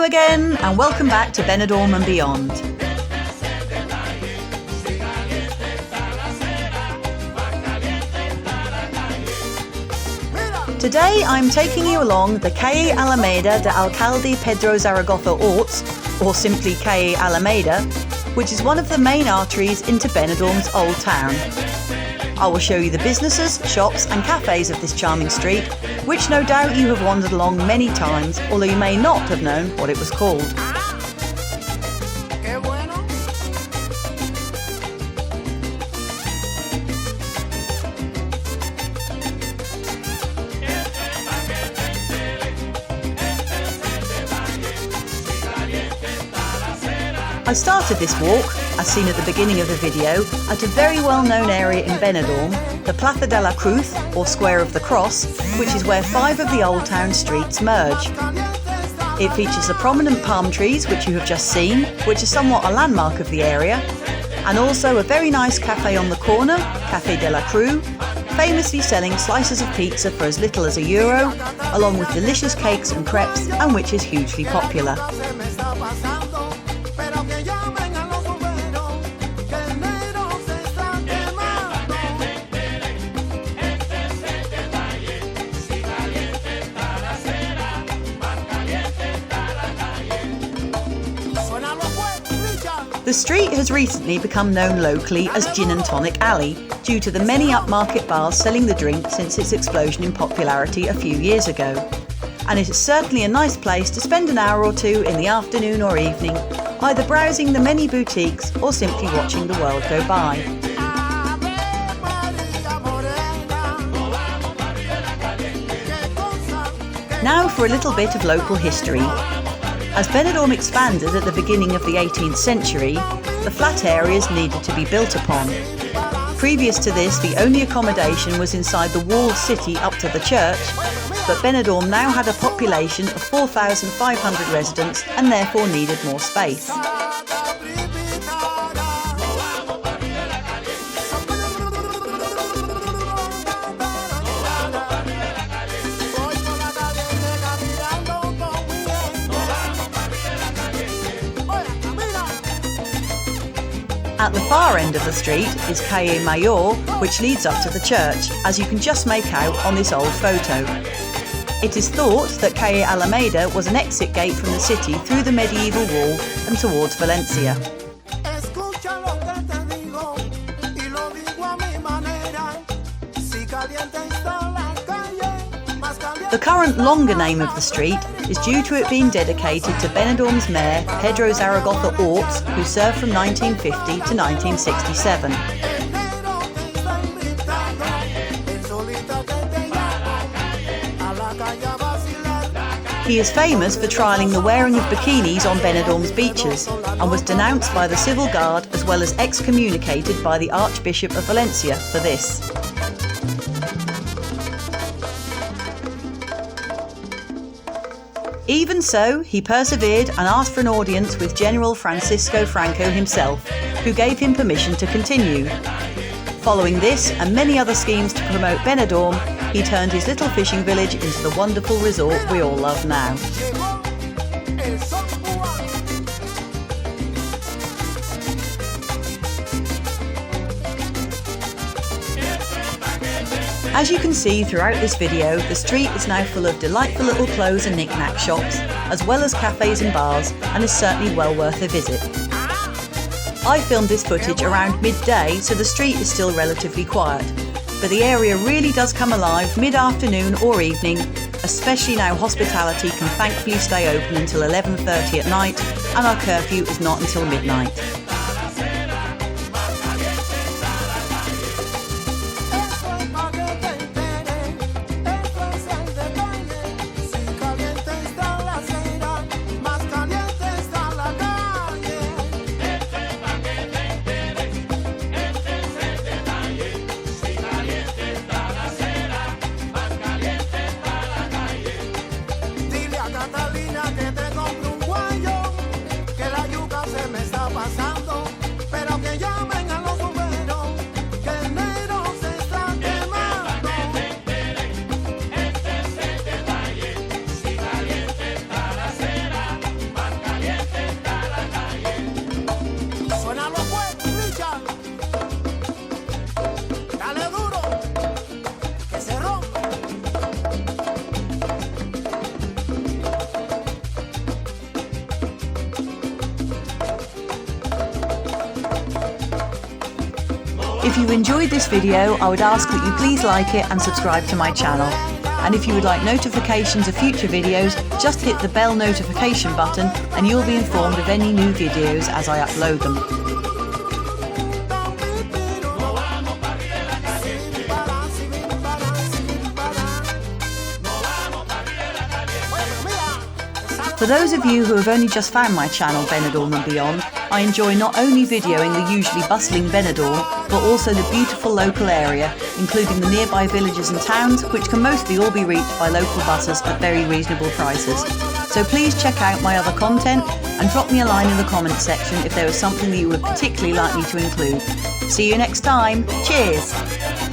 again, and welcome back to Benidorm and beyond. Today I'm taking you along the Calle Alameda de Alcalde Pedro Zaragoza Orts, or simply Calle Alameda, which is one of the main arteries into Benidorm's Old Town. I will show you the businesses, shops and cafes of this charming street, which no doubt you have wandered along many times, although you may not have known what it was called. I started this walk, as seen at the beginning of the video, at a very well-known area in Benidorm, the Plaza de la Cruz, or Square of the Cross, which is where 5 of the Old Town streets merge. It features the prominent palm trees, which you have just seen, which are somewhat a landmark of the area, and also a very nice cafe on the corner, Café de la Cruz, famously selling slices of pizza for as little as €1, along with delicious cakes and crepes, and which is hugely popular. The street has recently become known locally as Gin and Tonic Alley due to the many upmarket bars selling the drink since its explosion in popularity a few years ago. And it is certainly a nice place to spend an hour or two in the afternoon or evening, either browsing the many boutiques or simply watching the world go by. Now for a little bit of local history. As Benidorm expanded at the beginning of the 18th century, the flat areas needed to be built upon. Previous to this, the only accommodation was inside the walled city up to the church, but Benidorm now had a population of 4,500 residents and therefore needed more space. At the far end of the street is Calle Mayor, which leads up to the church, as you can just make out on this old photo. It is thought that Calle Alameda was an exit gate from the city through the medieval wall and towards Valencia. The current longer name of the street is due to it being dedicated to Benidorm's mayor Pedro Zaragoza Orts, who served from 1950 to 1967. He is famous for trialling the wearing of bikinis on Benidorm's beaches and was denounced by the civil guard as well as excommunicated by the Archbishop of Valencia for this. Even so, he persevered and asked for an audience with General Francisco Franco himself, who gave him permission to continue. Following this and many other schemes to promote Benidorm, he turned his little fishing village into the wonderful resort we all love now. As you can see throughout this video, the street is now full of delightful little clothes and knick-knack shops, as well as cafes and bars, and is certainly well worth a visit. I filmed this footage around midday, so the street is still relatively quiet, but the area really does come alive mid-afternoon or evening, especially now hospitality can thankfully stay open until 11:30 at night, and our curfew is not until midnight. Que te compre un guayo, que la yuca se me está pasando. If you enjoyed this video, I would ask that you please like it and subscribe to my channel. And if you would like notifications of future videos, just hit the bell notification button and you'll be informed of any new videos as I upload them. For those of you who have only just found my channel Benidorm and Beyond, I enjoy not only videoing the usually bustling Benidorm, but also the beautiful local area, including the nearby villages and towns, which can mostly all be reached by local buses at very reasonable prices. So please check out my other content and drop me a line in the comments section if there is something that you would particularly like me to include. See you next time. Cheers!